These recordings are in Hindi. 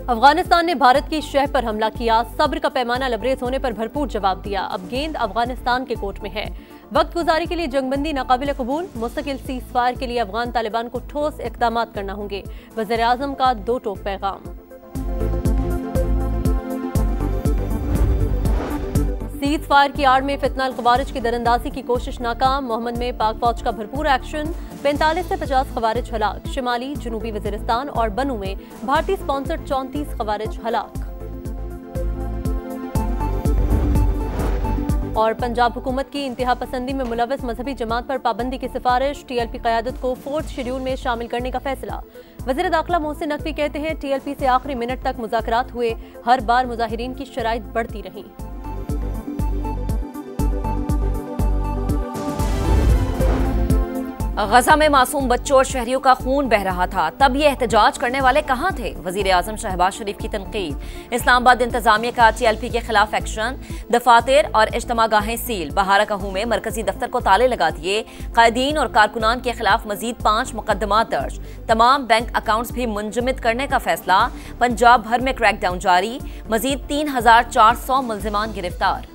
अफगानिस्तान ने भारत की शह पर हमला किया, सब्र का पैमाना लबरेज होने पर भरपूर जवाब दिया। अब गेंद अफगानिस्तान के कोर्ट में है। वक्त गुजारी के लिए जंगबंदी नाकाबिल कबूल, मुस्तकिल सीज फायर के लिए अफगान तालिबान को ठोस इक़दाम करना होंगे। वज़ीर आज़म का दो टोक पैगाम। सीज फायर की आड़ में फितनाल खवारिज की दरअंदाजी की कोशिश नाकाम, मोहम्मद में पाक फौज का भरपूर एक्शन। 45 से 50 खवारिज हलाक, शिमाली जनूबी वजीरिस्तान और बनू में भारतीय स्पॉन्सर्ड 34 खवारिज हलाक। और पंजाब हुकूमत की इंतहा पसंदी में मुलव्वस मजहबी जमात पर पाबंदी की सिफारिश, TLP क़यादत को 4th शेड्यूल में शामिल करने का फैसला। वज़ीर दाखिला मोहसिन नकवी कहते हैं TLP से आखिरी मिनट तक मुज़ाकरात हुए, हर बार मुजाहिरीन की शराइत बढ़ती रही। गजा में मासूम बच्चों और शहरियों का खून बह रहा था, तब ये एहतजाज करने वाले कहाँ थे? वजीर आजम शहबाज शरीफ की तनकीद। इस्लामाबाद इंतजामिया का TLP के खिलाफ एक्शन, दफातर और इज्तिमागाहें सील। बहारकाहू में मरकजी दफ्तर को ताले लगा दिए। कायदीन और कारकुनान के खिलाफ मजीद 5 मुकदमात दर्ज। तमाम बैंक अकाउंट्स भी मुंजमद करने का फैसला। पंजाब भर में क्रैकडाउन जारी, मजीद 3400 मुल्जिमान गिरफ्तार।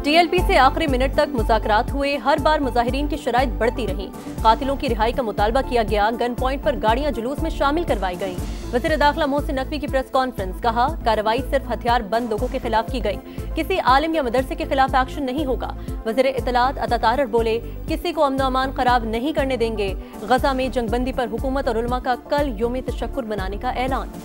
TLP से आखिरी मिनट तक मुज़ाकरात हुए, हर बार मुजाहिरीन की शराइत बढ़ती रही। कातिलों की रिहाई का मुतालबा किया गया, गन पॉइंट पर गाड़ियां जुलूस में शामिल करवाई गईं। वज़ीर दाखिला मोहसिन नकवी की प्रेस कॉन्फ्रेंस, कहा कार्रवाई सिर्फ हथियार बंद लोगों के खिलाफ की गई, किसी आलिम या मदरसे के खिलाफ एक्शन नहीं होगा। वज़ीर इत्तलात अता तारर बोले, किसी को अमन अमान खराब नहीं करने देंगे। गजा में जंगबंदी पर हुकूमत और उलमा का कल यौम तशक्कुर मनाने का ऐलान।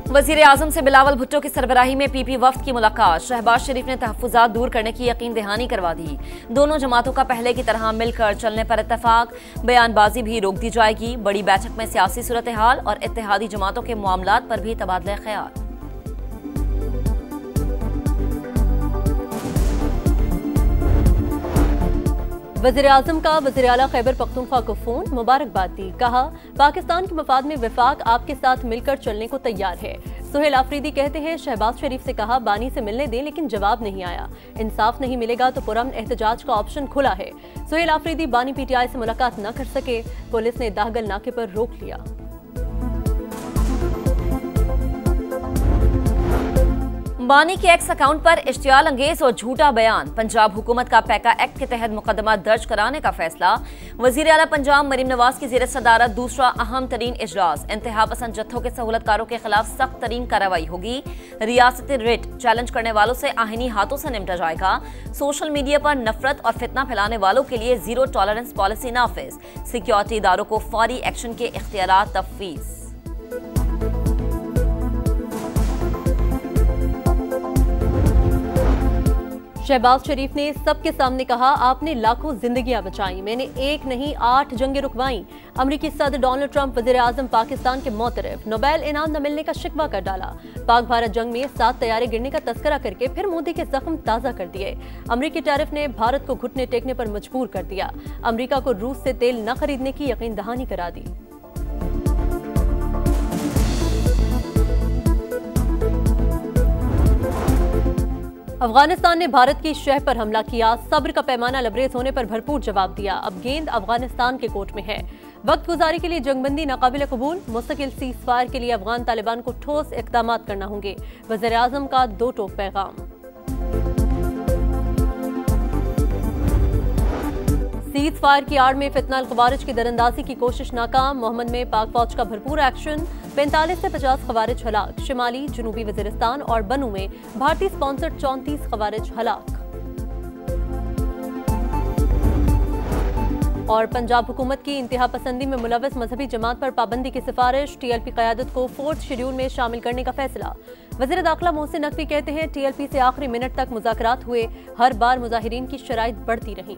वज़ीर आज़म से बिलावल भुट्टो की सरबराही में PP वफ्द की मुलाकात। शहबाज शरीफ ने तहफ़्फ़ुज़ात दूर करने की यकीन दहानी करवा दी। दोनों जमातों का पहले की तरह मिलकर चलने पर इत्तफाक। बयानबाजी भी रोक दी जाएगी। बड़ी बैठक में सियासी सूरत हाल और इत्तेहादी जमातों के मामलात पर भी तबादला ख्याल। वज़ीर आज़म का वज़ीर आला खैबर पख्तूनख्वा को फोन, मुबारकबाद दी। कहा पाकिस्तान के मफाद में विफाक आपके साथ मिलकर चलने को तैयार है। सुहेल आफरीदी कहते हैं शहबाज शरीफ से कहा बानी से मिलने दें, लेकिन जवाब नहीं आया। इंसाफ नहीं मिलेगा तो पुरअमन एहतजाज का ऑप्शन खुला है। सुहेल आफरीदी बानी PTI से मुलाकात न कर सके, पुलिस ने दाहगल नाके पर रोक लिया। बानी के एक्स अकाउंट पर इश्तियाल अंगेज और झूठा बयान। पंजाब हुकूमत का पैका एक्ट के तहत मुकदमा दर्ज कराने का फैसला। वजीर आला पंजाब मरीम नवाज की ज़ेर सदारत दूसरा अहम तरीन इजलास। इंतहा पसंद जत्थों के सहूलतकारों के खिलाफ सख्त तरीन कार्रवाई होगी। रियासती रिट चैलेंज करने वालों से आहिनी हाथों से निपटा जाएगा। सोशल मीडिया पर नफरत और फितना फैलाने वालों के लिए जीरो टॉलरेंस पॉलिसी नाफिज। सिक्योरिटी इदारों को फौरी एक्शन के इख्तियारात तफवीज़। शहबाज शरीफ ने सबके सामने कहा आपने लाखों जिंदगियां बचाई, मैंने एक नहीं 8 जंगें रुकवाई। अमरीकी सदर डोनाल्ड ट्रंप वज़ीर आज़म पाकिस्तान के मोतरफ, नोबेल इनाम न मिलने का शिकवा कर डाला। पाक भारत जंग में 7 तैयारे गिरने का तस्करा करके फिर मोदी के जख्म ताज़ा कर दिए। अमरीकी टैरिफ ने भारत को घुटने टेकने पर मजबूर कर दिया। अमरीका को रूस से तेल न खरीदने की यकीन दहानी करा दी। अफगानिस्तान ने भारत की शह पर हमला किया, सब्र का पैमाना लबरेज होने पर भरपूर जवाब दिया। अब गेंद अफगानिस्तान के कोर्ट में है। वक्त गुजारी के लिए जंगबंदी नाकाबिल कबूल, मुस्तकिल सीज फायर के लिए अफगान तालिबान को ठोस इक़दाम करना होंगे। वज़ीर आज़म का दो टोक पैगाम। सीज फायर की आड़ में फितनाल खवारिज की दरअंदाजी की कोशिश नाकाम, मोहम्मद में पाक फौज का भरपूर एक्शन। 45 से 50 खवारिज हलाक, शिमाली जनूबी वजीरिस्तान और बनू में भारतीय स्पॉन्सर्ड 34 खवारिज हलाक। और पंजाब हुकूमत की इंतहा पसंदी में मुलव्वस मजहबी जमात पर पाबंदी की सिफारिश, TLP क़यादत को 4th शेड्यूल में शामिल करने का फैसला। वज़ीर दाखिला मोहसिन नकवी कहते हैं TLP से आखिरी मिनट तक मुज़ाकरात हुए, हर बार मुजाहिरीन की शराइत बढ़ती रही।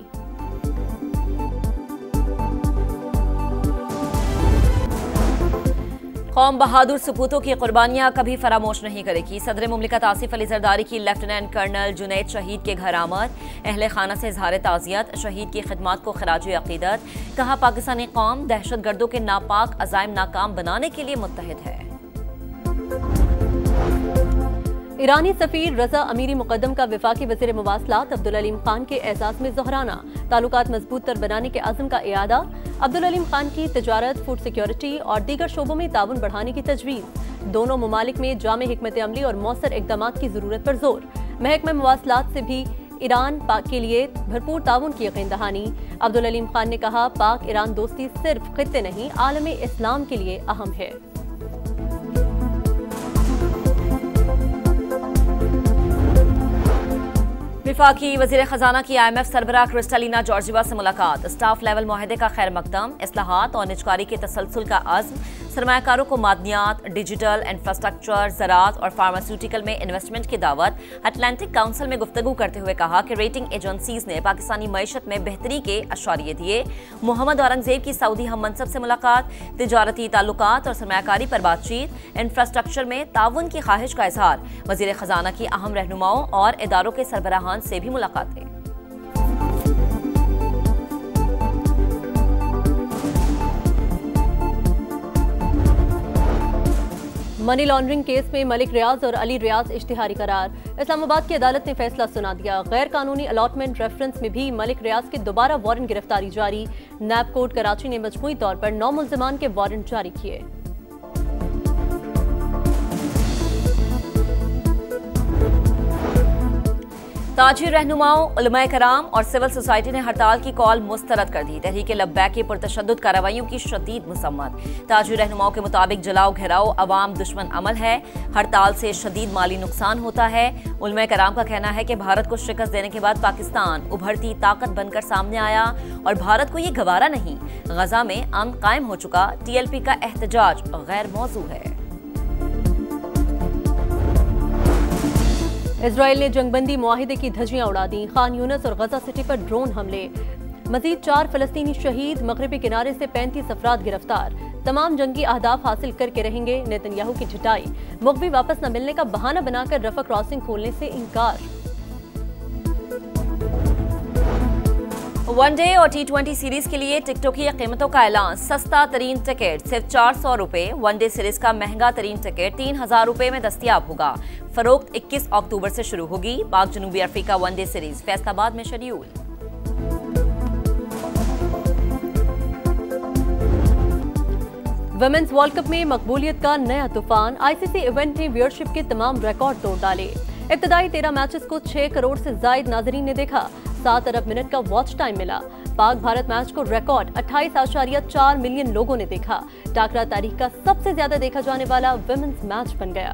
कौम बहादुर सपूतों की कुर्बानियां कभी फरामोश नहीं करेगी। सदर मुमलिकत आसिफ अली जरदारी की लेफ्टिनेंट कर्नल जुनैद शहीद के घर आमद। अहले खाना से इजहार ताज़ियत, शहीद की खिदमत को खराज अक़ीदत। कहा पाकिस्तानी कौम दहशत गर्दों के नापाक अज़ाइम नाकाम बनाने के लिए मुत्तहिद है। ईरानी सफीर रजा अमीरी मुकद्दम का वफाकी वज़ीर मवासलात अब्दुल अलीम खान के एजाज में ज़ोहराना, ताल्लुकात मजबूत तर बनाने के अज़्म का इयादा। अब्दुल अलीम खान की तिजारत, फूड सिक्योरिटी और दीगर शोबों में ताउन बढ़ाने की तजवीज़। दोनों ममालिक में जामे हिकमत अमली और मौसर इक़दाम की ज़रूरत पर जोर। महकमा मवासलात से भी ईरान पाक के लिए भरपूर ताउन की यकीन दहानी। अब्दुल अलीम खान ने कहा, पाक ईरान दोस्ती सिर्फ खित्ते नहीं, आलम इस्लाम के लिए अहम है। विफाकी वज़ीर खजाना की IMF सरबराह क्रिस्टलिना जॉर्जिवा से मुलाकात। स्टाफ लेवल मुआहदे का खैर मकदम, इस्लाहात और निजकारी के तसलसल का आज़्म। सरमायाकारों को मादनियात, डिजिटल, इंफ्रास्ट्रक्चर, ज़राअत और फार्मास्यूटिकल में इन्वेस्टमेंट की दावत। अटलांटिक काउंसिल में गुफ्तगू करते हुए कहा कि रेटिंग एजेंसीज ने पाकिस्तानी मईशत में बेहतरी के अशारिये दिए। मोहम्मद औरंगजेब की सऊदी हम मनसब से मुलाकात। तिजारती ताल्लुकात और सरमायाकारी पर बातचीत। इंफ्रास्ट्रक्चर में ताउन की ख्वाहिश का इजहार। वज़ीर खजाना की अहम रहनुमाओं और इदारों के सरबराहान से भी मुलाकातें। मनी लॉन्ड्रिंग केस में मलिक रियाज और अली रियाज इश्तिहारी करार। इस्लामाबाद की अदालत ने फैसला सुना दिया। गैर कानूनी अलॉटमेंट रेफरेंस में भी मलिक रियाज के दोबारा वारंट गिरफ्तारी जारी। नैब कोर्ट कराची ने मजमूई तौर पर 9 मुल्जिमान के वारंट जारी किए। ताजी रहनुमाओं, उलमाए कराम और सिविल सोसाइटी ने हड़ताल की कॉल मुस्तरद कर दी। तहरीक लब्बैक की पुरतशद्दुद कार्रवाइयों की शदीद मुसम्मत। ताजी रहनुमाओं के मुताबिक जलाओ घेराव अवाम दुश्मन अमल है। हड़ताल से शदीद माली नुकसान होता है। उलमाए कराम का कहना है कि भारत को शिकस्त देने के बाद पाकिस्तान उभरती ताकत बनकर सामने आया और भारत को ये गवारा नहीं। गजा में अमन कायम हो चुका। TLP का एहतजाज गैर मौजू है। इजराइल ने जंगबंदी मुआहिदे की धज्जियां उड़ा दी। खान यूनिस और गजा सिटी पर ड्रोन हमले। मजीद 4 फलस्तीनी शहीद। मगरबी किनारे से 35 अफराद गिरफ्तार। तमाम जंगी अहदाफ हासिल करके रहेंगे। नेतन्याहू की झुटाई। मुग़वी वापस न मिलने का बहाना बनाकर रफा क्रॉसिंग खोलने से इनकार। वनडे और T20 सीरीज के लिए टिकटों की कीमतों का ऐलान। सस्ता तरीन टिकट सिर्फ 400 रुपए। वनडे सीरीज का महंगा तरीन टिकट 3000 रुपए में दस्तियाब होगा। फरोख्त 21 अक्टूबर से शुरू होगी। पाक जनूबी अफ्रीका वनडे सीरीज फैसलाबाद में शेड्यूल। वुमेन्स वर्ल्ड कप में मकबूलियत का नया तूफान। ICC इवेंट ने व्यूअरशिप के तमाम रिकॉर्ड तोड़ डाले। इब्तदाई 13 मैचेस को 6 करोड़ से जायद नाजरीन ने देखा। 7 अरब मिनट का वॉच टाइम मिला। पाक भारत मैच को रिकॉर्ड 28.4 मिलियन लोगों ने देखा। टाकरा तारीख का सबसे ज्यादा देखा जाने वाला वुमेन्स मैच बन गया।